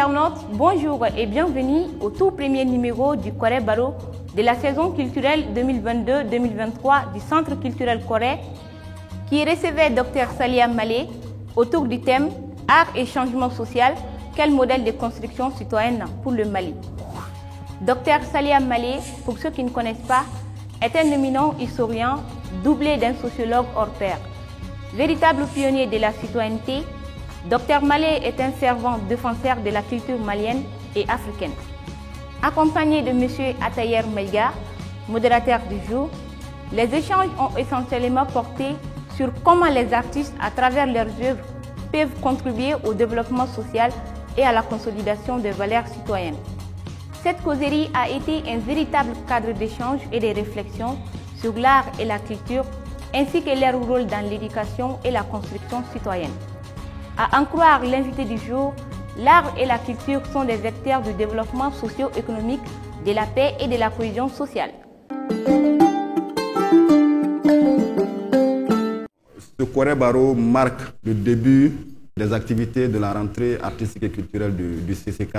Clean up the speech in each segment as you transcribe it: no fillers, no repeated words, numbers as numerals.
internautes, bonjour et bienvenue au tout premier numéro du Corée Baro de la saison culturelle 2022-2023 du Centre culturel Corée qui recevait Dr Salia Malé autour du thème Art et changement social, quel modèle de construction citoyenne pour le Mali. Dr Salia Malé, pour ceux qui ne connaissent pas, est un éminent historien doublé d'un sociologue hors pair. Véritable pionnier de la citoyenneté, Dr Malé est un fervent défenseur de la culture malienne et africaine. Accompagné de M. Atayer Maïga, modérateur du jour, les échanges ont essentiellement porté sur comment les artistes, à travers leurs œuvres, peuvent contribuer au développement social et à la consolidation des valeurs citoyennes. Cette causerie a été un véritable cadre d'échange et de réflexion sur l'art et la culture, ainsi que leur rôle dans l'éducation et la construction citoyenne. À en croire l'invité du jour, l'art et la culture sont des vecteurs de développement socio-économique, de la paix et de la cohésion sociale. Ce Corée Baro marque le début des activités de la rentrée artistique et culturelle du CCK.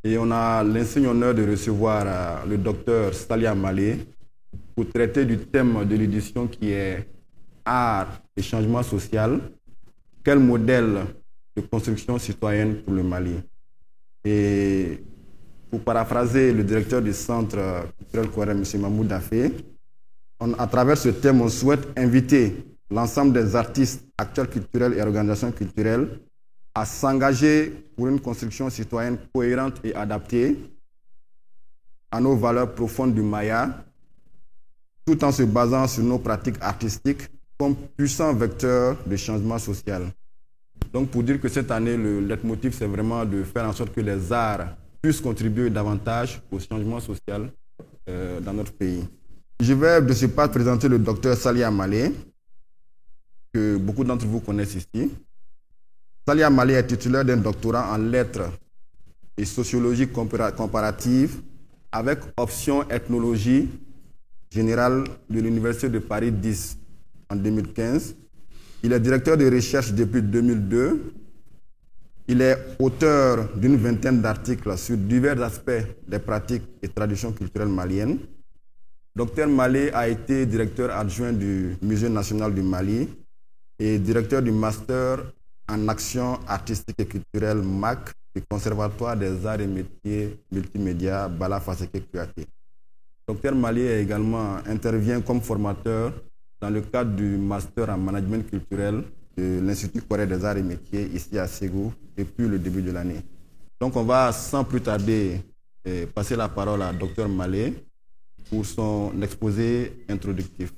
Et on a l'insigne honneur de recevoir le docteur Salia Malé pour traiter du thème de l'édition qui est Art et changement social. Quel modèle de construction citoyenne pour le Mali? Et pour paraphraser le directeur du Centre culturel Corée, M. Mahmoud Dafé, à travers ce thème, on souhaite inviter l'ensemble des artistes, acteurs culturels et organisations culturelles à s'engager pour une construction citoyenne cohérente et adaptée à nos valeurs profondes du Maya, tout en se basant sur nos pratiques artistiques comme puissant vecteur de changement social. Donc pour dire que cette année, le leitmotiv, c'est vraiment de faire en sorte que les arts puissent contribuer davantage au changement social dans notre pays. Je vais de ce pas présenter le docteur Salia Malé, que beaucoup d'entre vous connaissent ici. Salia Malé est titulaire d'un doctorat en lettres et sociologie comparative avec option ethnologie générale de l'Université de Paris 10 en 2015. Il est directeur de recherche depuis 2002. Il est auteur d'une vingtaine d'articles sur divers aspects des pratiques et traditions culturelles maliennes. Dr Malé a été directeur adjoint du Musée national du Mali et directeur du Master en action artistique et culturelle MAC du Conservatoire des arts et métiers multimédia Bala Faseke Kouyaté. Dr Malé également intervient comme formateur dans le cadre du Master en Management culturel de l'Institut Corée des arts et métiers ici à Ségou depuis le début de l'année. Donc on va sans plus tarder passer la parole à Dr Malé pour son exposé introductif.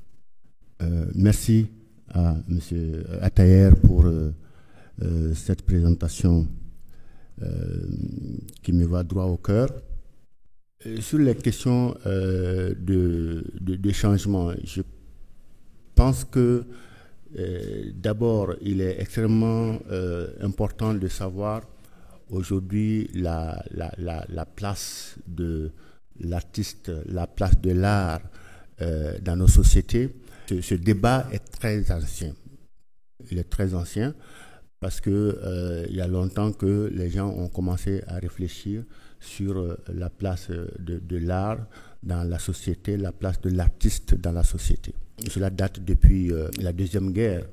Merci à M. Atayer pour cette présentation qui me va droit au cœur. Sur les questions de changement, je pense que d'abord, il est extrêmement important de savoir aujourd'hui la place de l'artiste, la place de l'art dans nos sociétés. Ce débat est très ancien. Il est très ancien parce que il y a longtemps que les gens ont commencé à réfléchir sur la place de l'art dans la société, la place de l'artiste dans la société. Cela date depuis la Deuxième Guerre.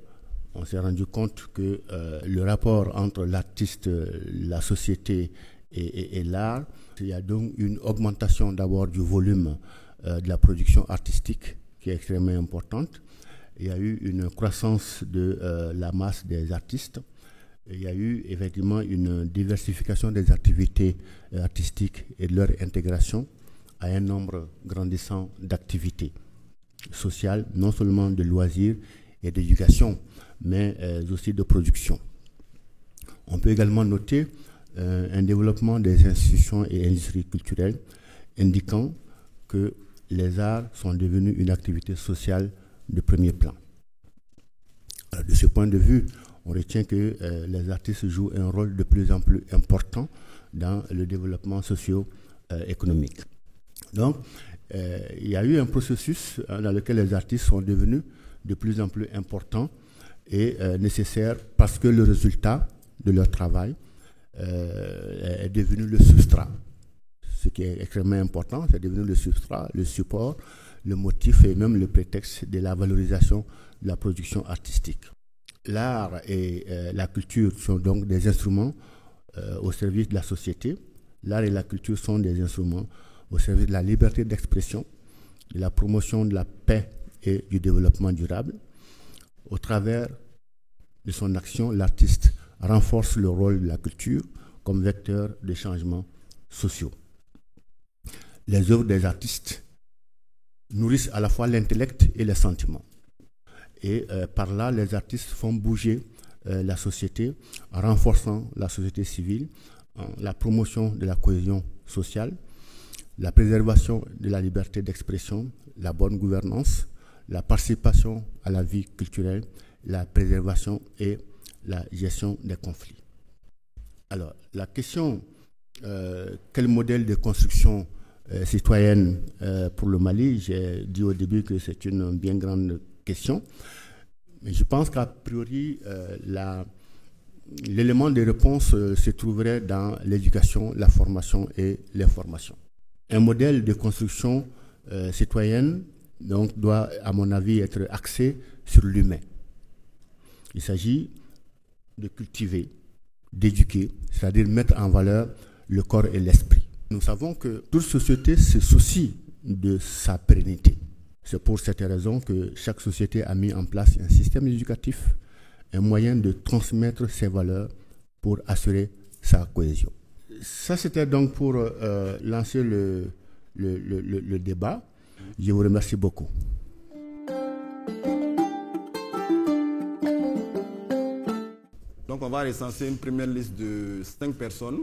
On s'est rendu compte que le rapport entre l'artiste, la société et l'art, il y a donc une augmentation d'abord du volume de la production artistique qui est extrêmement importante. Il y a eu une croissance de la masse des artistes. Il y a eu effectivement une diversification des activités artistiques et de leur intégration à un nombre grandissant d'activités sociales, non seulement de loisirs et d'éducation, mais aussi de production. On peut également noter un développement des institutions et industries culturelles indiquant que les arts sont devenus une activité sociale de premier plan. Alors, de ce point de vue, on retient que les artistes jouent un rôle de plus en plus important dans le développement socio-économique. Donc, il y a eu un processus dans lequel les artistes sont devenus de plus en plus importants et nécessaires parce que le résultat de leur travail devenu le substrat. Ce qui est extrêmement important, c'est devenu le substrat, le support, le motif et même le prétexte de la valorisation de la production artistique. L'art et la culture sont donc des instruments au service de la société. L'art et la culture sont des instruments au service de la liberté d'expression, de la promotion de la paix et du développement durable. Au travers de son action, l'artiste renforce le rôle de la culture comme vecteur de changements sociaux. Les œuvres des artistes nourrissent à la fois l'intellect et les sentiments. Et par là, les artistes font bouger la société en renforçant la société civile, la promotion de la cohésion sociale, la préservation de la liberté d'expression, la bonne gouvernance, la participation à la vie culturelle, la préservation et la gestion des conflits. Alors, la question, quel modèle de construction citoyenne pour le Mali, j'ai dit au début que c'est une bien grande question, mais je pense qu'a priori, l'élément de réponse se trouverait dans l'éducation, la formation et l'information. Un modèle de construction citoyenne donc, doit, à mon avis, être axé sur l'humain. Il s'agit de cultiver, d'éduquer, c'est-à-dire mettre en valeur le corps et l'esprit. Nous savons que toute société se soucie de sa pérennité. C'est pour cette raison que chaque société a mis en place un système éducatif, un moyen de transmettre ses valeurs pour assurer sa cohésion. Ça, c'était donc pour lancer le débat. Je vous remercie beaucoup. Donc, on va recenser une première liste de 5 personnes.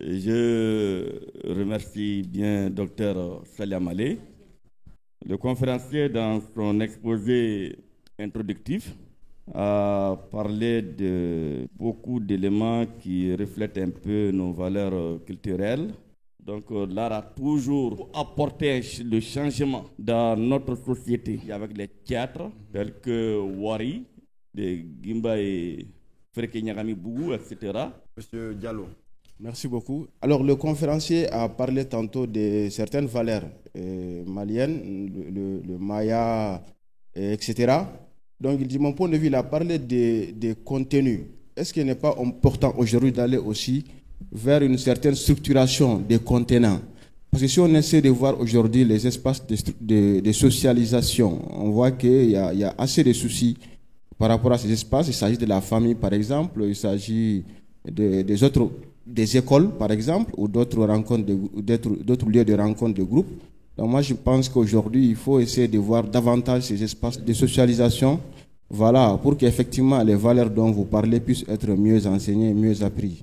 Je remercie bien Dr Salia Malé. Le conférencier, dans son exposé introductif, a parlé de beaucoup d'éléments qui reflètent un peu nos valeurs culturelles. Donc l'art a toujours apporté le changement dans notre société avec les théâtres tels que Wari, de Gimba et Freke Nyagami Bougou, etc. Monsieur Diallo. Merci beaucoup. Alors, le conférencier a parlé tantôt de certaines valeurs maliennes, le maya, etc. Donc, il dit, mon point de vue, il a parlé des contenus. Est-ce qu'il n'est pas important aujourd'hui d'aller aussi vers une certaine structuration des contenants? Parce que si on essaie de voir aujourd'hui les espaces de socialisation, on voit qu'il y a assez de soucis par rapport à ces espaces. Il s'agit de la famille, par exemple, il s'agit des écoles, par exemple, ou d'autres lieux de rencontre de groupe. Donc moi, je pense qu'aujourd'hui, il faut essayer de voir davantage ces espaces de socialisation, voilà, pour qu'effectivement les valeurs dont vous parlez puissent être mieux enseignées, mieux apprises.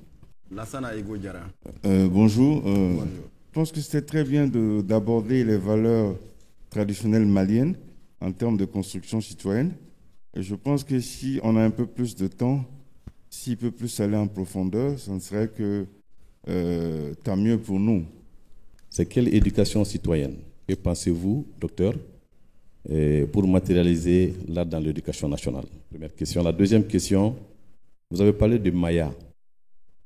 Lassana Ego Diarra. Bonjour. Je pense que c'est très bien d'aborder les valeurs traditionnelles maliennes en termes de construction citoyenne. Et je pense que si on a un peu plus de temps, s'il peut plus aller en profondeur, ce ne serait que tant mieux pour nous. C'est quelle éducation citoyenne? Que pensez-vous, docteur, pour matérialiser l'art dans l'éducation nationale? Première question. La deuxième question, vous avez parlé de Maya.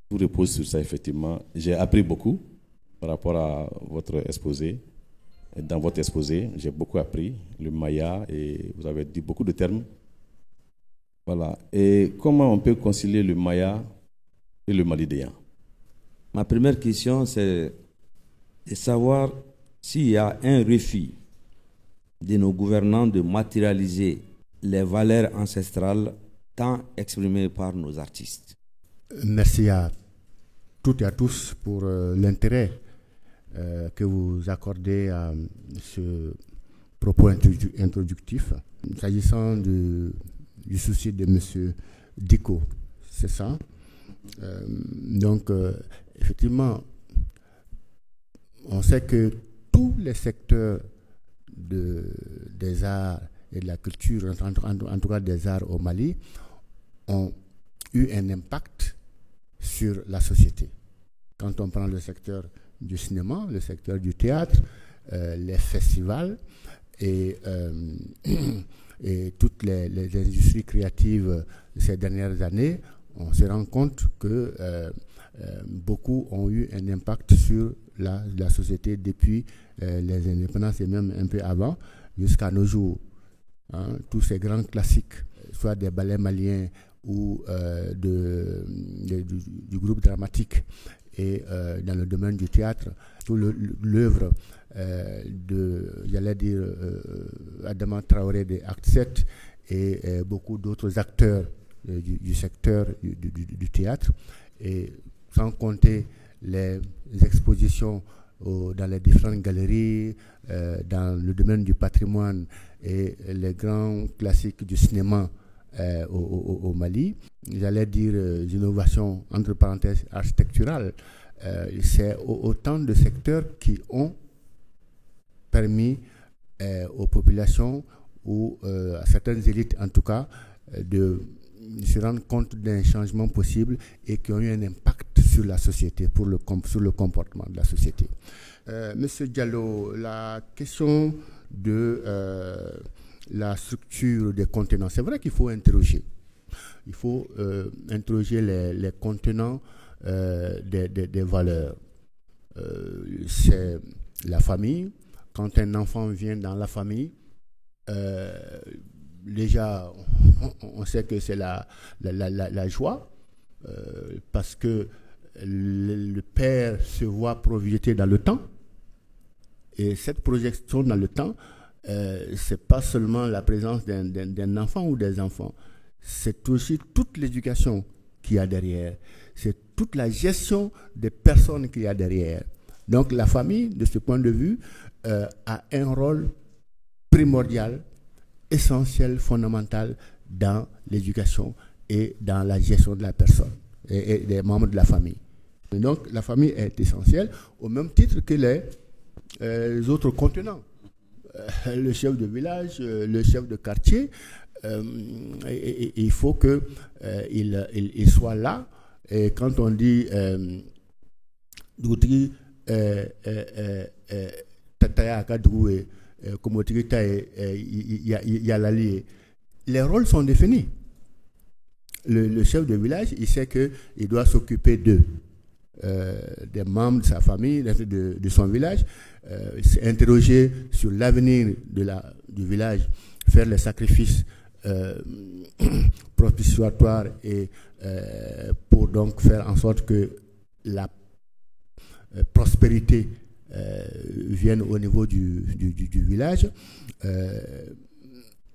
Tout repose sur ça, effectivement. J'ai appris beaucoup par rapport à votre exposé. Dans votre exposé, j'ai beaucoup appris le Maya et vous avez dit beaucoup de termes. Voilà. Et comment on peut concilier le Maya et le malidéen? Ma première question, c'est de savoir s'il y a un refus de nos gouvernants de matérialiser les valeurs ancestrales tant exprimées par nos artistes. Merci à toutes et à tous pour l'intérêt que vous accordez à ce propos introductif. S'agissant du souci de M. Diko, c'est ça. Donc, effectivement, on sait que tous les secteurs des arts et de la culture, en tout cas des arts au Mali, ont eu un impact sur la société. Quand on prend le secteur du cinéma, le secteur du théâtre, les festivals et toutes les industries créatives de ces dernières années on se rend compte que beaucoup ont eu un impact sur la société depuis les indépendances et même un peu avant, jusqu'à nos jours. Hein, tous ces grands classiques, soit des ballets maliens ou du groupe dramatique, et dans le domaine du théâtre, tout l'œuvre Adama Traoré de Acte 7 et beaucoup d'autres acteurs du secteur du théâtre, et sans compter les expositions dans les différentes galeries, dans le domaine du patrimoine et les grands classiques du cinéma au Mali. J'allais dire innovations, entre parenthèses, architecturales. C'est autant de secteurs qui ont permis aux populations ou à certaines élites en tout cas de se rendre compte d'un changement possible et qui ont eu un impact sur la société, sur le comportement de la société. Monsieur Diallo, la question de la structure des contenants, c'est vrai qu'il faut interroger. Il faut interroger les contenants des valeurs. C'est la famille. Quand un enfant vient dans la famille, déjà, on sait que c'est la joie, parce que le père se voit projeté dans le temps. Et cette projection dans le temps, c'est pas seulement la présence d'un enfant ou des enfants, c'est aussi toute l'éducation qu'il y a derrière, c'est toute la gestion des personnes qu'il y a derrière. Donc la famille, de ce point de vue, a un rôle primordial, essentiel, fondamental dans l'éducation et dans la gestion de la personne et des membres de la famille. Et donc la famille est essentielle au même titre que les autres contenants. Le chef de village, le chef de quartier, il faut qu'il soit là. Et quand on dit les rôles sont définis. Le chef de village, il sait qu'il doit s'occuper d'eux. Des membres de sa famille, de son village, s'interroger sur l'avenir du village, faire les sacrifices propitiatoires et pour donc faire en sorte que la prospérité vienne au niveau du village.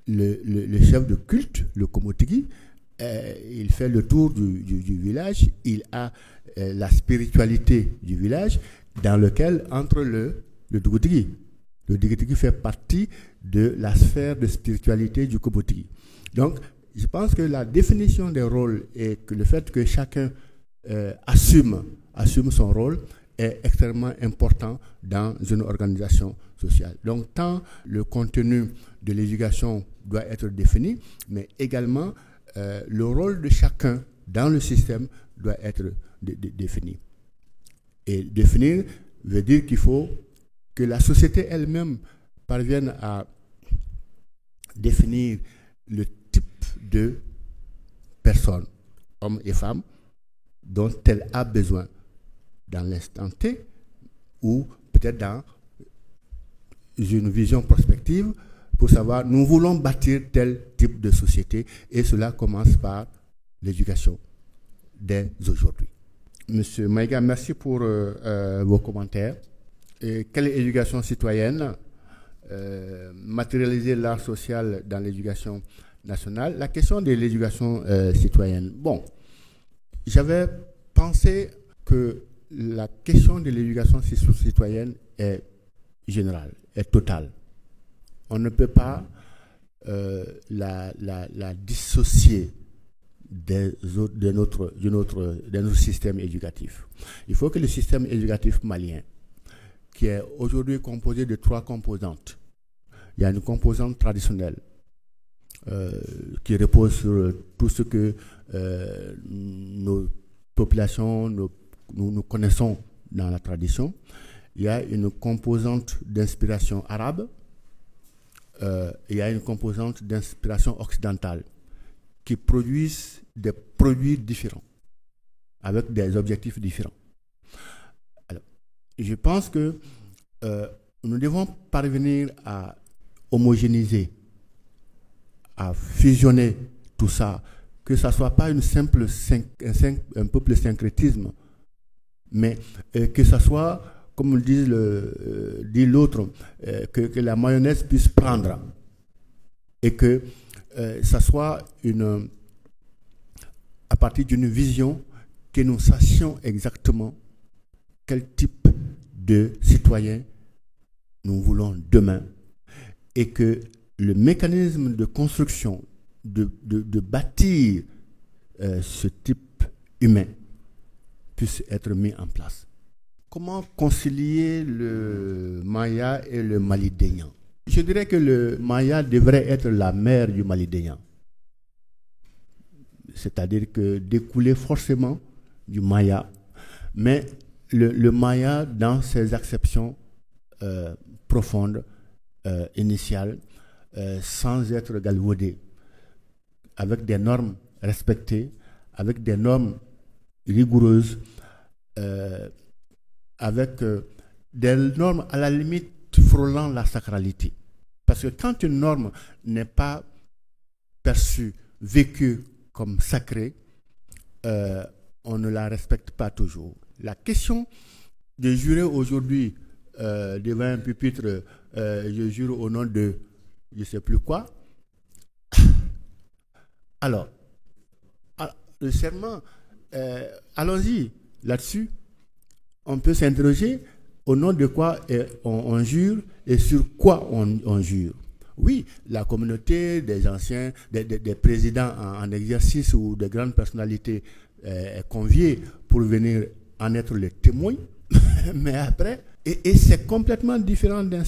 Le chef de culte, le Komotigi, il fait le tour du village, il a la spiritualité du village dans lequel entre le Dugutigi. Le Dugutigi fait partie de la sphère de spiritualité du Komotigi. Donc, je pense que la définition des rôles et que le fait que chacun assume son rôle est extrêmement important dans une organisation sociale. Donc, tant le contenu de l'éducation doit être défini, mais également le rôle de chacun dans le système doit être défini. Et définir veut dire qu'il faut que la société elle-même parvienne à définir le type de personnes, hommes et femmes, dont elle a besoin dans l'instant T ou peut-être dans une vision prospective pour savoir nous voulons bâtir tel type de société et cela commence par l'éducation dès aujourd'hui. Monsieur Maïga, merci pour vos commentaires. Et quelle éducation citoyenne matérialiser l'art social dans l'éducation nationale? La question de l'éducation citoyenne. Bon, j'avais pensé que la question de l'éducation citoyenne est générale, est totale. On ne peut pas la dissocier de notre système éducatif. Il faut que le système éducatif malien, qui est aujourd'hui composé de 3 composantes, il y a une composante traditionnelle qui repose sur tout ce que nos populations, nous connaissons dans la tradition. Il y a une composante d'inspiration arabe, il y a une composante d'inspiration occidentale qui produisent des produits différents, avec des objectifs différents. Alors, je pense que nous devons parvenir à homogénéiser, à fusionner tout ça, que ça ne soit pas un peuple syncrétisme, mais que ça soit, comme dit l'autre, que la mayonnaise puisse prendre et que ça soit à partir d'une vision que nous sachions exactement quel type de citoyen nous voulons demain et que le mécanisme de construction, de bâtir ce type humain puisse être mis en place. Comment concilier le Maya et le Mali-Daignan? Je dirais que le Maya devrait être la mère du Mali-Daignan. C'est-à-dire que découler forcément du Maya, mais le Maya dans ses acceptions profondes, initiales, sans être galvaudé, avec des normes respectées, avec des normes rigoureuses, avec des normes à la limite frôlant la sacralité. Parce que quand une norme n'est pas perçue, vécue comme sacrée, on ne la respecte pas toujours. La question de jurer aujourd'hui devant un pupitre, je jure au nom de je ne sais plus quoi. Alors, le serment, allons-y là-dessus. On peut s'interroger au nom de quoi on jure et sur quoi on jure. Oui, la communauté des anciens, des présidents en exercice ou des grandes personnalités est conviée pour venir en être les témoins, mais après, et c'est complètement différent d'un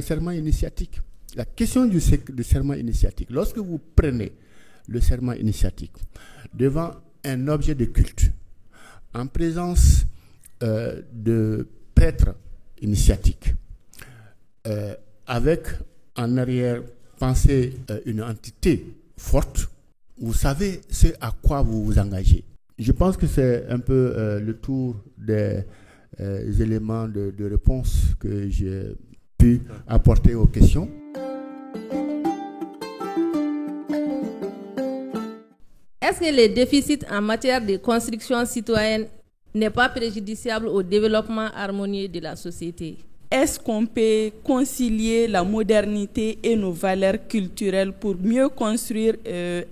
serment initiatique. La question du serment initiatique, lorsque vous prenez le serment initiatique devant un objet de culte, en présence de prêtres initiatiques, avec en arrière-pensée une entité forte, vous savez ce à quoi vous vous engagez. Je pense que c'est un peu le tour des éléments de réponse que j'ai pu apporter aux questions. Est-ce que les déficits en matière de construction citoyenne n'est pas préjudiciable au développement harmonieux de la société? Est-ce qu'on peut concilier la modernité et nos valeurs culturelles pour mieux construire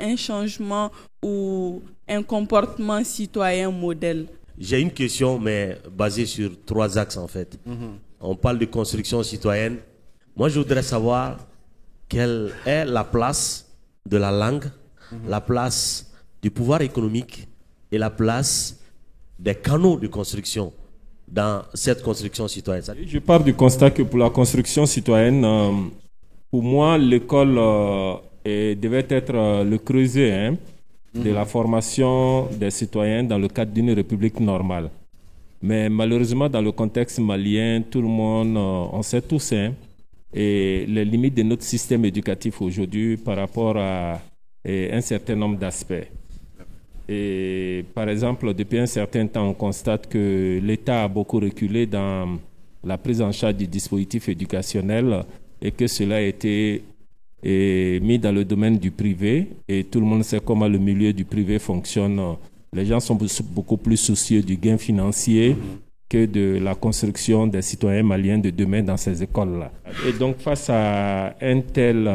un changement ou un comportement citoyen modèle? J'ai une question, mais basée sur 3 axes en fait. On parle de construction citoyenne. Moi, je voudrais savoir quelle est la place de la langue, la place du pouvoir économique et la place des canaux de construction dans cette construction citoyenne. Je pars du constat que pour la construction citoyenne, pour moi, l'école devait être le creuset de la formation des citoyens dans le cadre d'une république normale. Mais malheureusement, dans le contexte malien, tout le monde, on sait tous, et les limites de notre système éducatif aujourd'hui par rapport à un certain nombre d'aspects. Et par exemple, depuis un certain temps, on constate que l'État a beaucoup reculé dans la prise en charge du dispositif éducationnel et que cela a été mis dans le domaine du privé. Et tout le monde sait comment le milieu du privé fonctionne. Les gens sont beaucoup plus soucieux du gain financier que de la construction des citoyens maliens de demain dans ces écoles-là. Et donc, face à un tel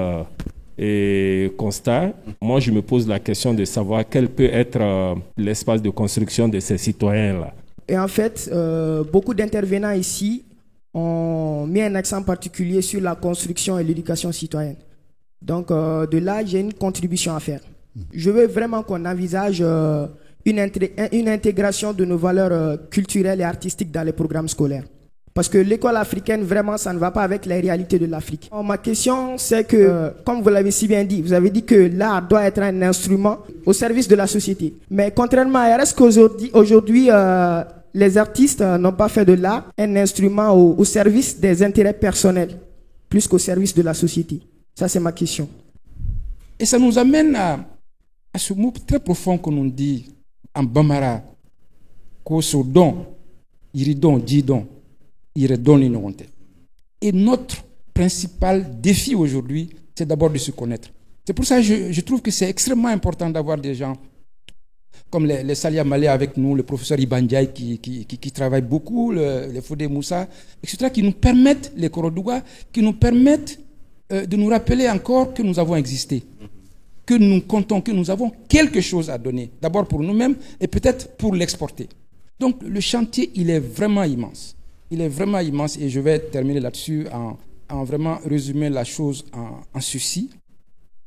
constat, moi je me pose la question de savoir quel peut être l'espace de construction de ces citoyens-là. Et en fait, beaucoup d'intervenants ici ont mis un accent particulier sur la construction et l'éducation citoyenne. Donc de là, j'ai une contribution à faire. Je veux vraiment qu'on envisage une intégration de nos valeurs culturelles et artistiques dans les programmes scolaires. Parce que l'école africaine, vraiment, ça ne va pas avec les réalités de l'Afrique. Ma question, c'est que, comme vous l'avez si bien dit, vous avez dit que l'art doit être un instrument au service de la société. Mais contrairement à RS, qu'aujourd'hui, les artistes n'ont pas fait de l'art un instrument au service des intérêts personnels, plus qu'au service de la société. Ça, c'est ma question. Et ça nous amène à à ce mot très profond que l'on dit en Bambara, Koso don, iridon, didon, iredon inoronte. Et notre principal défi aujourd'hui, c'est d'abord de se connaître. C'est pour ça que je trouve que c'est extrêmement important d'avoir des gens comme les Salia Malé avec nous, le professeur Ibandiaï qui travaille beaucoup, les Fodé Moussa, etc., qui nous permettent, les Korodouga, qui nous permettent de nous rappeler encore que nous avons existé, que nous comptons, que nous avons quelque chose à donner, d'abord pour nous-mêmes et peut-être pour l'exporter. Donc le chantier, il est vraiment immense. Il est vraiment immense et je vais terminer là-dessus en vraiment résumer la chose en ceci.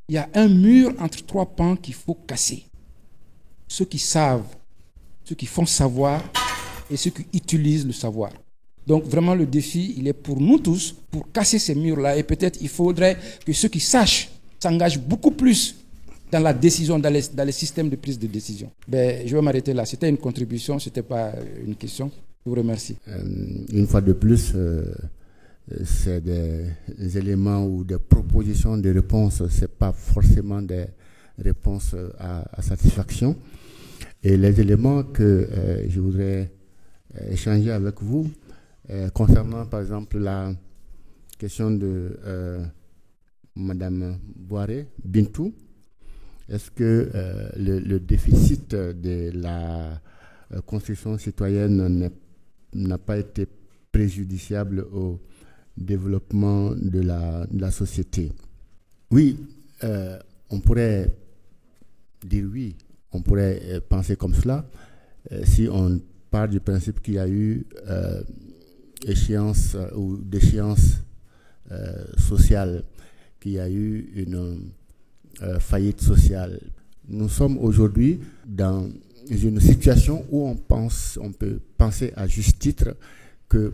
Il y a un mur entre trois pans qu'il faut casser. Ceux qui savent, ceux qui font savoir et ceux qui utilisent le savoir. Donc vraiment le défi, il est pour nous tous, pour casser ces murs-là. Et peut-être il faudrait que ceux qui sachent s'engagent beaucoup plus dans la décision, dans les systèmes de prise de décision. Ben, je vais m'arrêter là. C'était une contribution, ce n'était pas une question. Je vous remercie. Une fois de plus, c'est des éléments ou des propositions de réponses. Ce n'est pas forcément des réponses à satisfaction. Et les éléments que je voudrais échanger avec vous, concernant par exemple la question de Madame Boiré Bintou, est-ce que le déficit de la construction citoyenne n'a pas été préjudiciable au développement de la société? Oui, on pourrait dire oui. On pourrait penser comme cela si on part du principe qu'il y a eu échéance ou déchéance sociale, qu'il y a eu une faillite sociale. Nous sommes aujourd'hui dans une situation où on peut penser à juste titre que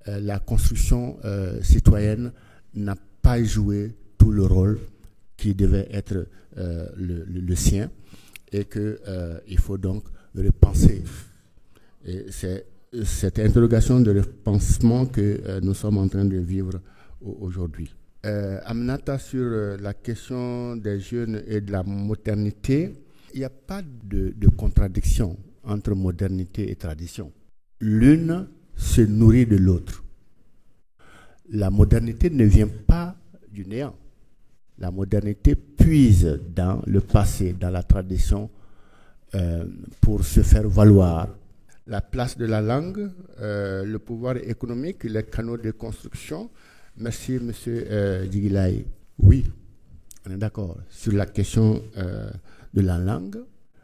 la construction citoyenne n'a pas joué tout le rôle qui devait être le sien. Et qu'il faut donc repenser. Et c'est cette interrogation de repensement que nous sommes en train de vivre aujourd'hui. Aminata, sur la question des jeunes et de la modernité, il n'y a pas de contradiction entre modernité et tradition. L'une se nourrit de l'autre. La modernité ne vient pas du néant. La modernité puise dans le passé, dans la tradition, pour se faire valoir. La place de la langue, le pouvoir économique, les canaux de construction. Merci, M. Djigilaï. Oui, on est d'accord sur la question de la langue.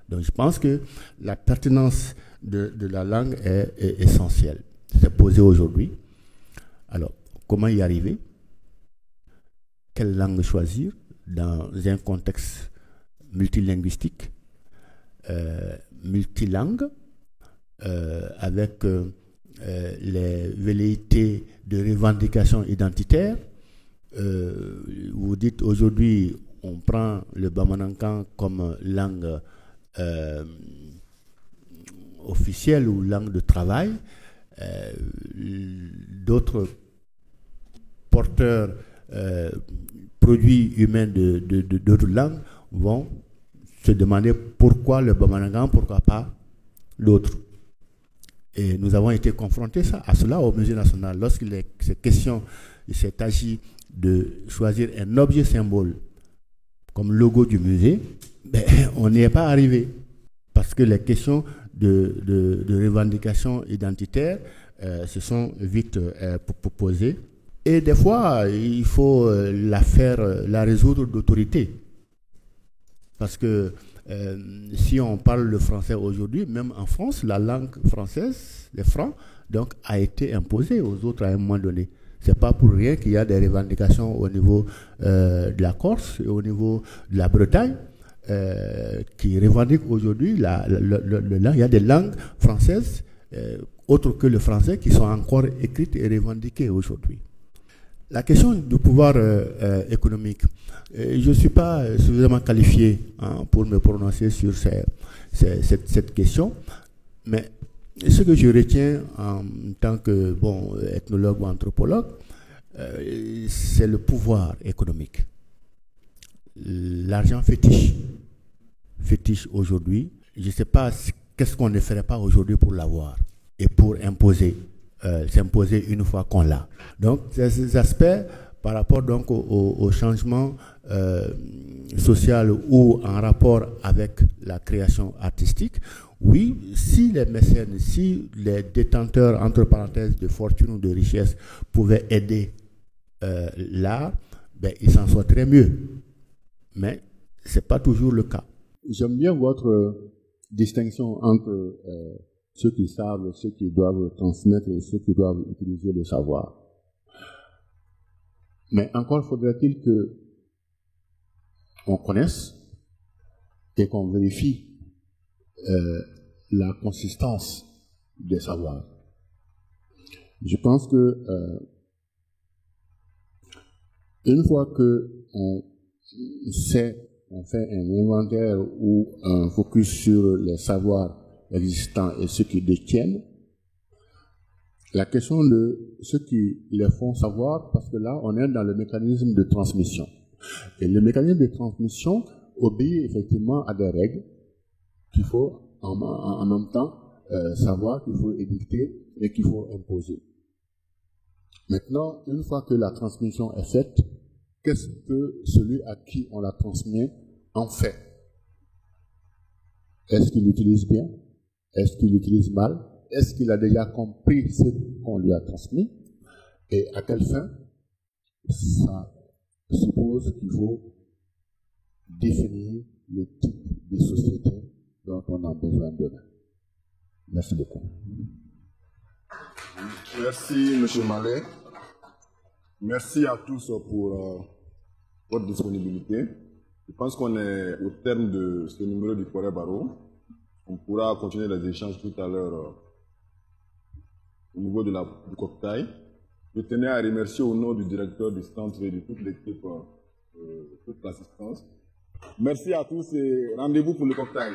Donc, je pense que la pertinence de la langue est essentielle. C'est posé aujourd'hui. Alors, comment y arriver? Quelle langue choisir dans un contexte multilinguistique, multilingue, avec les velléités de revendication identitaire. Vous dites aujourd'hui, on prend le Bamanankan comme langue officielle ou langue de travail. D'autres porteurs produits humains d'autres langues vont se demander pourquoi le Bamanankan, pourquoi pas l'autre. Et nous avons été confrontés à cela au Musée national. Lorsqu'il est question, il s'est agi de choisir un objet symbole comme logo du musée, ben, on n'y est pas arrivé. Parce que les questions de revendication identitaire se sont vite posées. Et des fois, il faut la résoudre d'autorité. Parce que si on parle le français aujourd'hui, même en France, la langue française, les francs, donc, a été imposée aux autres à un moment donné. Ce n'est pas pour rien qu'il y a des revendications au niveau de la Corse et au niveau de la Bretagne qui revendiquent aujourd'hui la langue. Il y a des langues françaises autres que le français qui sont encore écrites et revendiquées aujourd'hui. La question du pouvoir économique, je ne suis pas suffisamment qualifié pour me prononcer sur cette question, mais ce que je retiens en tant que ethnologue ou anthropologue, c'est le pouvoir économique. L'argent fétiche fétiche aujourd'hui. Je ne sais pas qu'est-ce qu'on ne ferait pas aujourd'hui pour l'avoir et pour s'imposer une fois qu'on l'a. Donc, ces aspects par rapport donc au changement social ou en rapport avec la création artistique, oui, si les mécènes, si les détenteurs, entre parenthèses, de fortune ou de richesse pouvaient aider l'art, ben, ils s'en sortiraient mieux. Mais ce n'est pas toujours le cas. J'aime bien votre distinction entre ceux qui savent, ceux qui doivent transmettre et ceux qui doivent utiliser le savoir. Mais encore faudrait-il qu'on connaisse et qu'on vérifie la consistance des savoirs. Je pense que une fois qu'on sait, on fait un inventaire ou un focus sur les savoirs existants et ceux qui détiennent, la question de ceux qui les font savoir, parce que là, on est dans le mécanisme de transmission. Et le mécanisme de transmission obéit effectivement à des règles qu'il faut en même temps savoir, qu'il faut édicter et qu'il faut imposer. Maintenant, une fois que la transmission est faite, qu'est-ce que celui à qui on la transmet en fait? Est-ce qu'il l'utilise bien? Est-ce qu'il l'utilise mal? Est-ce qu'il a déjà compris ce qu'on lui a transmis? Et à quelle fin? Ça suppose qu'il faut définir le type de société dont on a besoin demain. Merci beaucoup. Merci, M. Mallet. Merci à tous pour votre disponibilité. Je pense qu'on est au terme de ce numéro du Corée Barreau. On pourra continuer les échanges tout à l'heure au niveau du cocktail. Je tenais à remercier au nom du directeur du centre et de toute l'équipe, toute l'assistance. Merci à tous et rendez-vous pour le cocktail.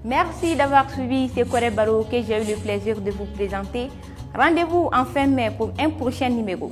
Merci d'avoir suivi ce Corée Barreau que j'ai eu le plaisir de vous présenter. Rendez-vous en fin mai pour un prochain numéro.